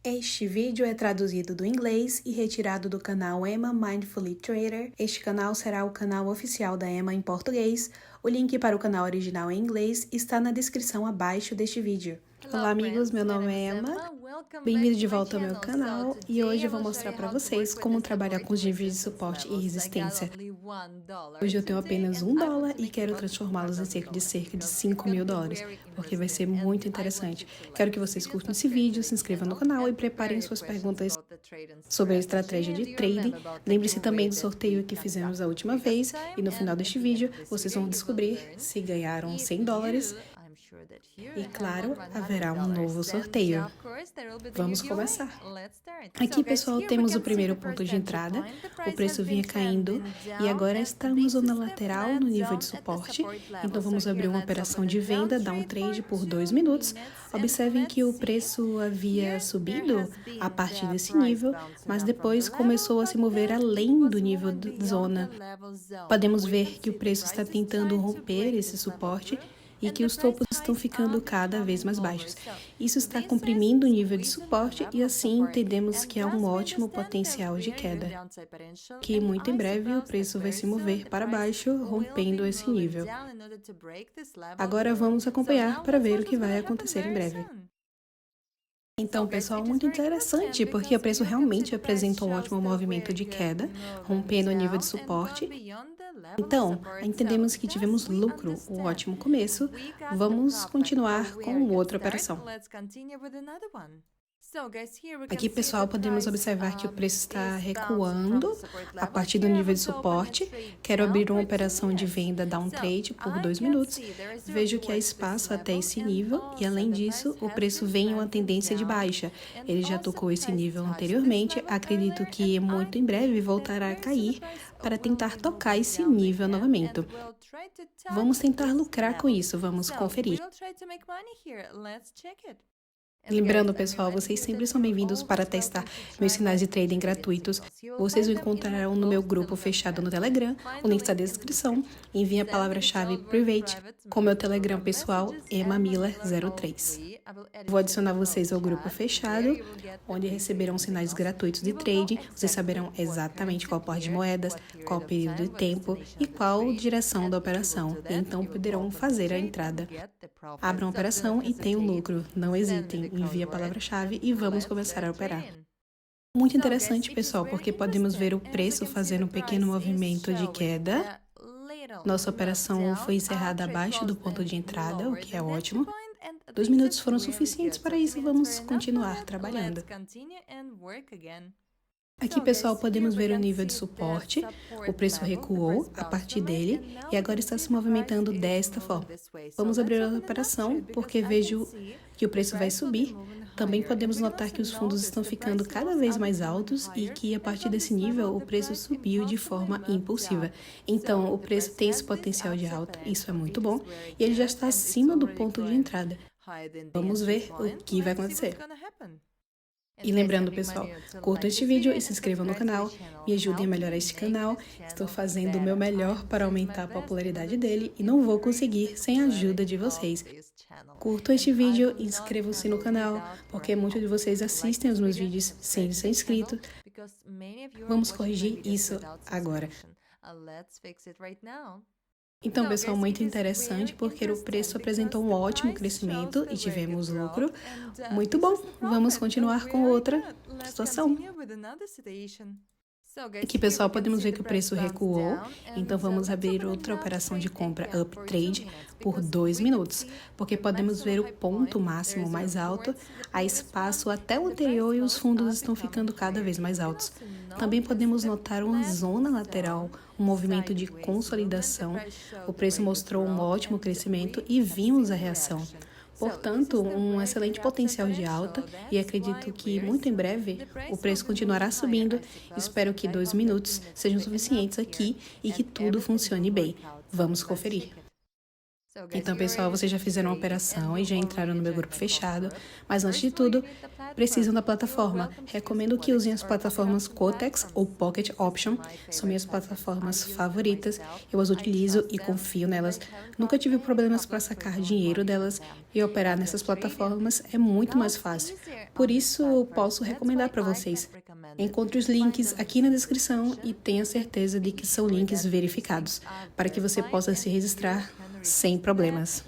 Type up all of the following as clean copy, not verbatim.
Este vídeo é traduzido do inglês e retirado do canal Emma Mindfully Trader. Este canal será o canal oficial da Emma em português. O link para o canal original em inglês está na descrição abaixo deste vídeo. Olá amigos, meu nome é Emma. Bem-vindo de volta ao meu canal e hoje eu vou mostrar para vocês como trabalhar com os níveis de suporte e resistência. Hoje eu tenho apenas $1 e quero transformá-los em cerca de $5.000, porque vai ser muito interessante. Quero que vocês curtam esse vídeo, se inscrevam no canal e preparem suas perguntas sobre a estratégia de trading. Lembre-se também do sorteio que fizemos a última vez e no final deste vídeo vocês vão descobrir se ganharam $100 e, claro, haverá um novo sorteio. Vamos começar. Aqui, pessoal, temos o primeiro ponto de entrada. O preço vinha caindo e agora está numa zona lateral no nível de suporte. Então, vamos abrir uma operação de venda, dar um trade por 2 minutos. Observem que o preço havia subido a partir desse nível, mas depois começou a se mover além do nível de zona. Podemos ver que o preço está tentando romper esse suporte e que os topos estão ficando cada vez mais baixos. Isso está comprimindo o nível de suporte e assim entendemos que há um ótimo potencial de queda, que muito em breve o preço vai se mover para baixo, rompendo esse nível. Agora vamos acompanhar para ver o que vai acontecer em breve. Então, pessoal, muito interessante, porque o preço realmente apresenta um ótimo movimento de queda, rompendo o nível de suporte. Então, entendemos que tivemos lucro, um ótimo começo. Vamos continuar com outra operação. Aqui, pessoal, podemos observar que o preço está recuando a partir do nível de suporte. Quero abrir uma operação de venda, dar um trade por 2 minutos. Vejo que há espaço até esse nível e, além disso, o preço vem em uma tendência de baixa. Ele já tocou esse nível anteriormente. Acredito que muito em breve voltará a cair para tentar tocar esse nível novamente. Vamos tentar lucrar com isso, vamos conferir. Lembrando, pessoal, vocês sempre são bem-vindos para testar meus sinais de trading gratuitos. Vocês o encontrarão no meu grupo fechado no Telegram, o link está na descrição. Envie a palavra-chave private com meu Telegram pessoal, emamiller03. Vou adicionar vocês ao grupo fechado, onde receberão sinais gratuitos de trading. Vocês saberão exatamente qual par de moedas, qual período de tempo e qual direção da operação. E então poderão fazer a entrada. Abram a operação e tenham lucro. Não hesitem, envie a palavra-chave e vamos começar a operar. Muito interessante, pessoal, porque podemos ver o preço fazendo um pequeno movimento de queda. Nossa operação foi encerrada abaixo do ponto de entrada, o que é ótimo. 2 minutos foram suficientes para isso, vamos continuar trabalhando. Aqui, pessoal, podemos ver o nível de suporte. O preço recuou a partir dele e agora está se movimentando desta forma. Vamos abrir a operação porque vejo que o preço vai subir. Também podemos notar que os fundos estão ficando cada vez mais altos e que a partir desse nível o preço subiu de forma impulsiva. Então, o preço tem esse potencial de alta, isso é muito bom, e ele já está acima do ponto de entrada. Vamos ver o que vai acontecer. E lembrando, pessoal, curtam este vídeo e se inscrevam no canal, me ajudem a melhorar este canal. Estou fazendo o meu melhor para aumentar a popularidade dele e não vou conseguir sem a ajuda de vocês. Curtam este vídeo e inscrevam-se no canal, porque muitos de vocês assistem os meus vídeos sem ser inscritos. Vamos corrigir isso agora. Então, pessoal, muito interessante, porque o preço apresentou um ótimo crescimento e tivemos lucro. Muito bom! Vamos continuar com outra situação. Aqui, pessoal, podemos ver que o preço recuou, então vamos abrir outra operação de compra up trade por 2 minutos, porque podemos ver o ponto máximo mais alto, há espaço até o anterior e os fundos estão ficando cada vez mais altos. Também podemos notar uma zona lateral, um movimento de consolidação. O preço mostrou um ótimo crescimento e vimos a reação. Portanto, um excelente potencial de alta e acredito que muito em breve o preço continuará subindo. Espero que 2 minutos sejam suficientes aqui e que tudo funcione bem. Vamos conferir. Então, pessoal, vocês já fizeram a operação e já entraram no meu grupo fechado, mas antes de tudo, precisam da plataforma. Recomendo que usem as plataformas Quotex ou Pocket Option, são minhas plataformas favoritas, eu as utilizo e confio nelas. Nunca tive problemas para sacar dinheiro delas e operar nessas plataformas é muito mais fácil. Por isso, posso recomendar para vocês. Encontre os links aqui na descrição e tenha certeza de que são links verificados, para que você possa se registrar sem problemas.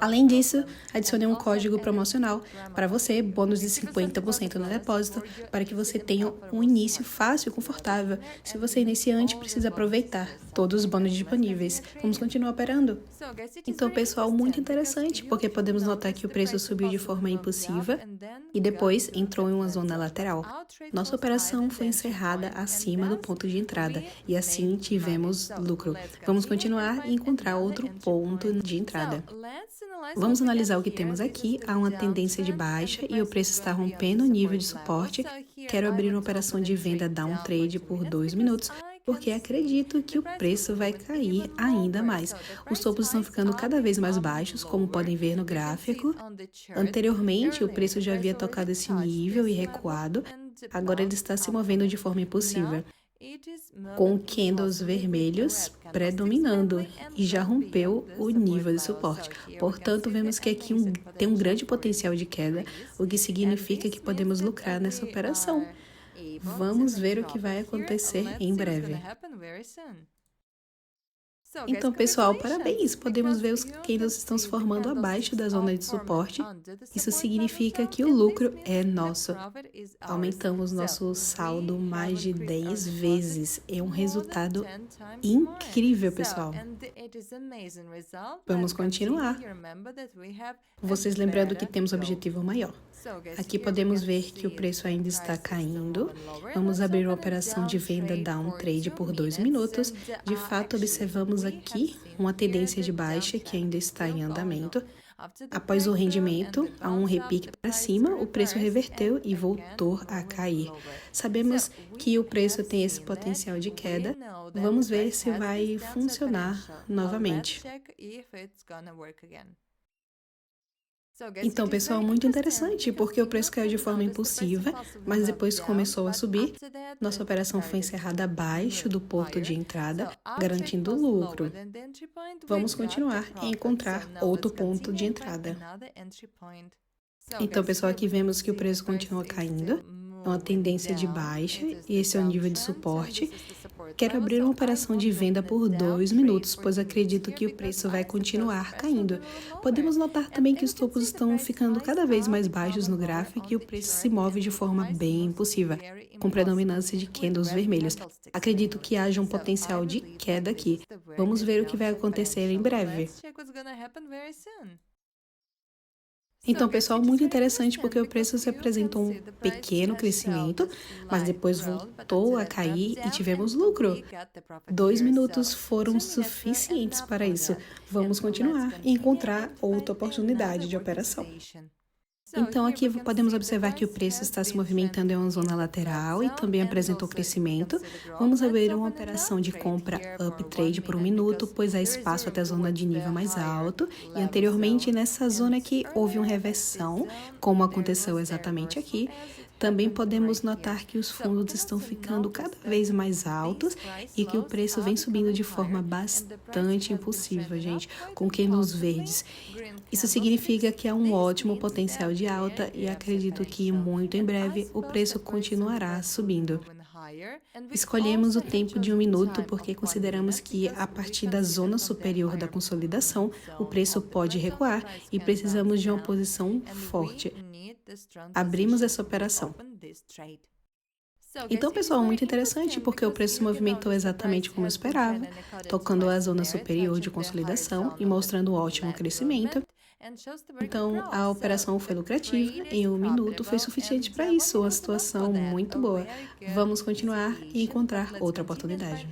Além disso, adicionei um código promocional para você, bônus de 50% no depósito, para que você tenha um início fácil e confortável. Se você é iniciante, precisa aproveitar todos os bônus disponíveis. Vamos continuar operando? Então, pessoal, muito interessante, porque podemos notar que o preço subiu de forma impulsiva e depois entrou em uma zona lateral. Nossa operação foi encerrada acima do ponto de entrada e assim tivemos lucro. Vamos continuar e encontrar outro ponto de entrada. Vamos analisar o que temos aqui. Há uma tendência de baixa e o preço está rompendo o nível de suporte. Quero abrir uma operação de venda down trade por 2 minutos, porque acredito que o preço vai cair ainda mais. Os topos estão ficando cada vez mais baixos, como podem ver no gráfico. Anteriormente, o preço já havia tocado esse nível e recuado. Agora ele está se movendo de forma impulsiva, com candles vermelhos predominando e já rompeu o nível de suporte. Portanto, vemos que aqui tem um grande potencial de queda, o que significa que podemos lucrar nessa operação. Vamos ver o que vai acontecer em breve. Então, pessoal, parabéns! Podemos ver os candles estão se formando abaixo da zona de suporte. Isso significa que o lucro é nosso. Aumentamos nosso saldo mais de 10 vezes. É um resultado incrível, pessoal. Vamos continuar. Vocês lembrando que temos objetivo maior. Aqui podemos ver que o preço ainda está caindo. Vamos abrir uma operação de venda down trade por 2 minutos. De fato, observamos aqui uma tendência de baixa que ainda está em andamento. Após o rendimento, a um repique para cima, o preço reverteu e voltou a cair. Sabemos que o preço tem esse potencial de queda. Vamos ver se vai funcionar novamente. Então, pessoal, muito interessante, porque o preço caiu de forma impulsiva, mas depois começou a subir. Nossa operação foi encerrada abaixo do ponto de entrada, garantindo lucro. Vamos continuar e encontrar outro ponto de entrada. Então, pessoal, aqui vemos que o preço continua caindo. É uma tendência de baixa e esse é o nível de suporte. Quero abrir uma operação de venda por 2 minutos, pois acredito que o preço vai continuar caindo. Podemos notar também que os topos estão ficando cada vez mais baixos no gráfico e o preço se move de forma bem impulsiva, com predominância de candles vermelhos. Acredito que haja um potencial de queda aqui. Vamos ver o que vai acontecer em breve. Então, pessoal, muito interessante porque o preço se apresentou um pequeno crescimento, mas depois voltou a cair e tivemos lucro. 2 minutos foram suficientes para isso. Vamos continuar e encontrar outra oportunidade de operação. Então, aqui podemos observar que o preço está se movimentando em uma zona lateral e também apresentou crescimento. Vamos abrir uma operação de compra up trade por 1 minuto, pois há espaço até a zona de nível mais alto. E anteriormente, nessa zona aqui, houve uma reversão, como aconteceu exatamente aqui. Também podemos notar que os fundos estão ficando cada vez mais altos e que o preço vem subindo de forma bastante impulsiva, gente, com candles verdes. Isso significa que há um ótimo potencial de alta e acredito que muito em breve o preço continuará subindo. Escolhemos o tempo de 1 minuto porque consideramos que a partir da zona superior da consolidação o preço pode recuar e precisamos de uma posição forte. Abrimos essa operação. Então, pessoal, muito interessante porque o preço se movimentou exatamente como eu esperava, tocando a zona superior de consolidação e mostrando um ótimo crescimento. Então, a operação foi lucrativa, em 1 minuto foi suficiente para isso, uma situação muito boa. Vamos continuar e encontrar outra oportunidade.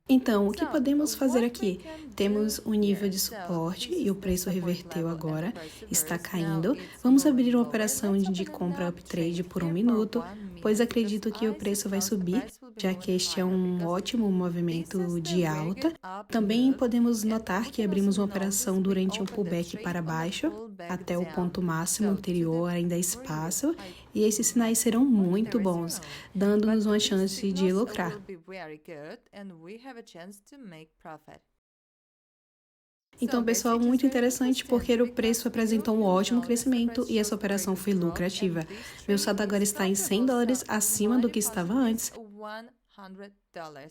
Então, o que podemos fazer aqui? Temos um nível de suporte e o preço reverteu agora, está caindo. Vamos abrir uma operação de compra uptrade por 1 minuto, pois acredito que o preço vai subir, já que este é um ótimo movimento de alta. Também podemos notar que abrimos uma operação durante um pullback para baixo, até o ponto máximo anterior ainda há espaço, e esses sinais serão muito bons, dando-nos uma chance de lucrar. Então, pessoal, muito interessante porque o preço apresentou um ótimo crescimento e essa operação foi lucrativa. Meu saldo agora está em $100 acima do que estava antes.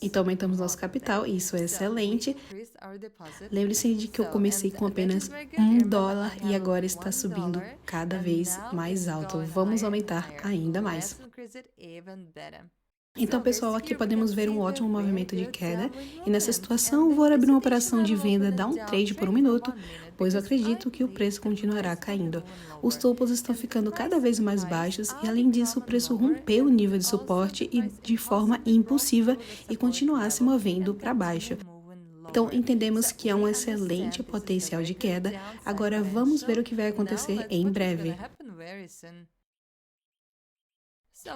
Então, aumentamos nosso capital, isso é excelente. Lembre-se de que eu comecei com apenas $1 e agora está subindo cada vez mais alto. Vamos aumentar ainda mais. Então, pessoal, aqui podemos ver um ótimo movimento de queda e nessa situação vou abrir uma operação de venda down trade por 1 minuto, pois eu acredito que o preço continuará caindo. Os topos estão ficando cada vez mais baixos e, além disso, o preço rompeu o nível de suporte e de forma impulsiva e continuar se movendo para baixo. Então, entendemos que há um excelente potencial de queda. Agora, vamos ver o que vai acontecer em breve.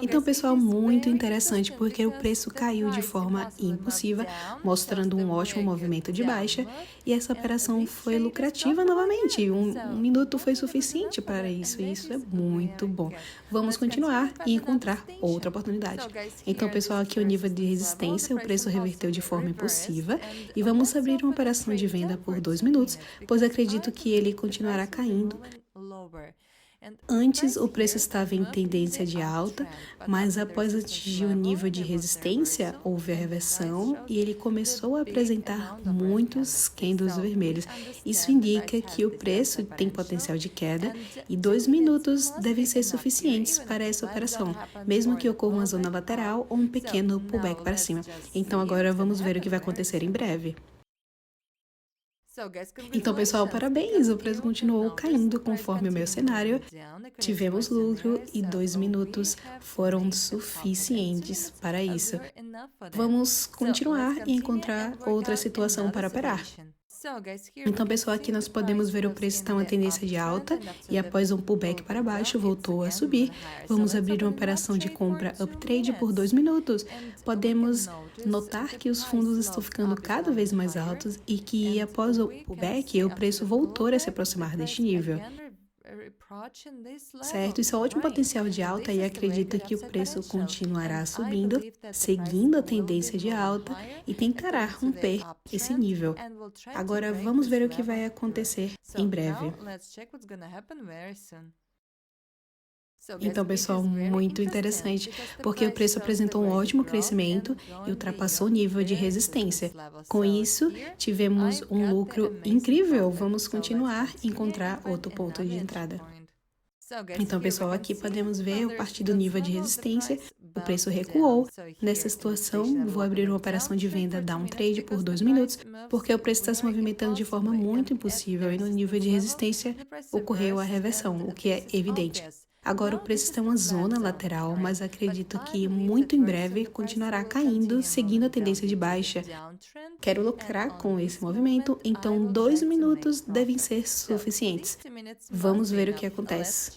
Então, pessoal, muito interessante porque o preço caiu de forma impulsiva, mostrando um ótimo movimento de baixa e essa operação foi lucrativa novamente. Um minuto foi suficiente para isso e isso é muito bom. Vamos continuar e encontrar outra oportunidade. Então, pessoal, aqui o nível de resistência, o preço reverteu de forma impulsiva e vamos abrir uma operação de venda por 2 minutos, pois acredito que ele continuará caindo. Antes, o preço estava em tendência de alta, mas após atingir o nível de resistência, houve a reversão e ele começou a apresentar muitos candles vermelhos. Isso indica que o preço tem potencial de queda e 2 minutos devem ser suficientes para essa operação, mesmo que ocorra uma zona lateral ou um pequeno pullback para cima. Então, agora vamos ver o que vai acontecer em breve. Então, pessoal, parabéns! O preço continuou caindo conforme o meu cenário. Tivemos lucro e 2 minutos foram suficientes para isso. Vamos continuar e encontrar outra situação para operar. Então, pessoal, aqui nós podemos ver o preço está uma tendência de alta e após um pullback para baixo voltou a subir. Vamos abrir uma operação de compra uptrade por 2 minutos. Podemos notar que os fundos estão ficando cada vez mais altos e que após o pullback o preço voltou a se aproximar deste nível. Certo, isso é um ótimo potencial de alta e acredito que o preço continuará subindo, seguindo a tendência de alta e tentará romper esse nível. Agora vamos ver o que vai acontecer em breve. Então, pessoal, muito interessante, porque o preço apresentou um ótimo crescimento e ultrapassou o nível de resistência. Com isso, tivemos um lucro incrível. Vamos continuar e encontrar outro ponto de entrada. Então, pessoal, aqui podemos ver a partir do nível de resistência, o preço recuou. Nessa situação, vou abrir uma operação de venda down trade por 2 minutos, porque o preço está se movimentando de forma muito impossível e no nível de resistência ocorreu a reversão, o que é evidente. Agora o preço está em uma zona lateral, mas acredito que muito em breve continuará caindo, seguindo a tendência de baixa. Quero lucrar com esse movimento, então 2 minutos devem ser suficientes. Vamos ver o que acontece.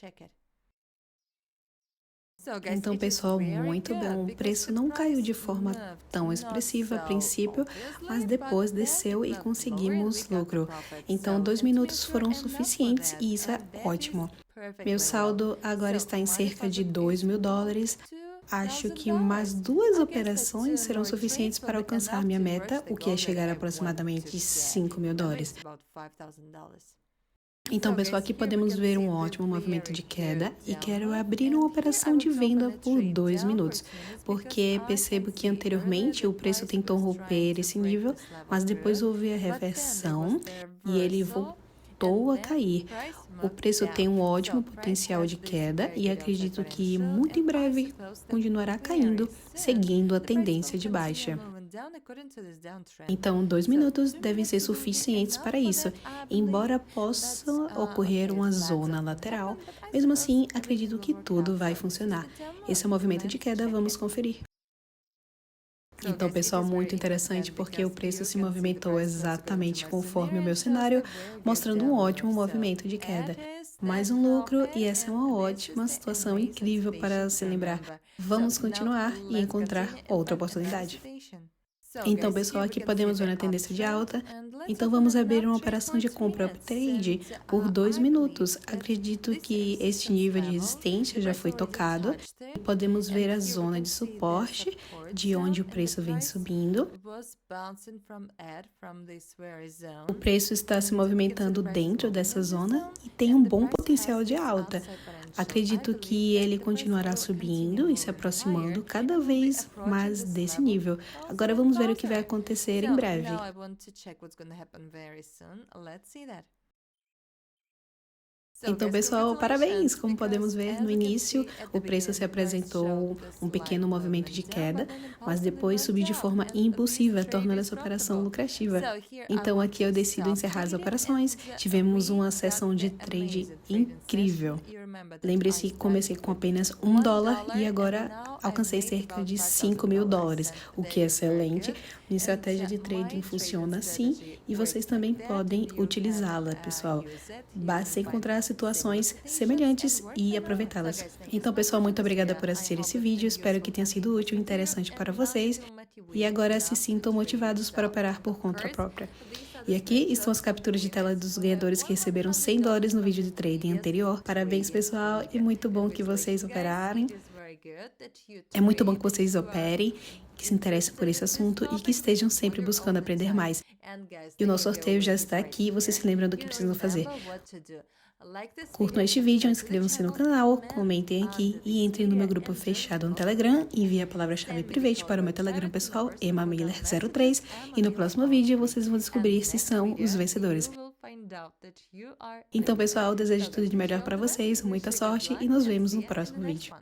Então, pessoal, muito bom. O preço não caiu de forma tão expressiva a princípio, mas depois desceu e conseguimos lucro. Então, 2 minutos foram suficientes e isso é ótimo. Meu saldo agora está em cerca de $2.000. Acho que mais 2 operações serão suficientes para alcançar minha meta, o que é chegar a aproximadamente $5.000. Então, pessoal, aqui podemos ver um ótimo movimento de queda e quero abrir uma operação de venda por 2 minutos, porque percebo que anteriormente o preço tentou romper esse nível, mas depois houve a reversão e ele voltou a cair. O preço tem um ótimo potencial de queda e acredito que muito em breve continuará caindo, seguindo a tendência de baixa. Então, 2 minutos devem ser suficientes para isso, embora possa ocorrer uma zona lateral. Mesmo assim, acredito que tudo vai funcionar. Esse é o movimento de queda, vamos conferir. Então, pessoal, muito interessante porque o preço se movimentou exatamente conforme o meu cenário, mostrando um ótimo movimento de queda. Mais um lucro e essa é uma ótima situação incrível para se lembrar. Vamos continuar e encontrar outra oportunidade. Então, pessoal, aqui podemos ver a tendência de alta. Então, vamos abrir uma operação de compra uptrade por 2 minutos. Acredito que este nível de resistência já foi tocado. Podemos ver a zona de suporte, de onde o preço vem subindo. O preço está se movimentando dentro dessa zona e tem um bom potencial de alta. Acredito que ele continuará subindo e se aproximando cada vez mais desse nível. Agora vamos ver o que vai acontecer em breve. Então, pessoal, parabéns! Como podemos ver, no início o preço se apresentou um pequeno movimento de queda, mas depois subiu de forma impulsiva, tornando essa operação lucrativa. Então, aqui eu decido encerrar as operações. Tivemos uma sessão de trade incrível. Lembre-se que comecei com apenas $1 e agora alcancei cerca de $5.000, o que é excelente. Minha estratégia de trading funciona assim e vocês também podem utilizá-la, pessoal. Basta encontrar situações semelhantes e aproveitá-las. Então, pessoal, muito obrigada por assistir esse vídeo. Espero que tenha sido útil e interessante para vocês. E agora se sintam motivados para operar por conta própria. E aqui estão as capturas de tela dos ganhadores que receberam $100 no vídeo de trading anterior. Parabéns, pessoal, é muito bom que vocês operarem. É muito bom que vocês operem, que se interessem por esse assunto e que estejam sempre buscando aprender mais. E o nosso sorteio já está aqui, vocês se lembram do que precisam fazer. Curtam este vídeo, inscrevam-se no canal, comentem aqui e entrem no meu grupo fechado no Telegram. Enviem a palavra-chave private para o meu Telegram pessoal, EmmaMiller03, e no próximo vídeo vocês vão descobrir se são os vencedores. Então, pessoal, desejo tudo de melhor para vocês, muita sorte e nos vemos no próximo vídeo.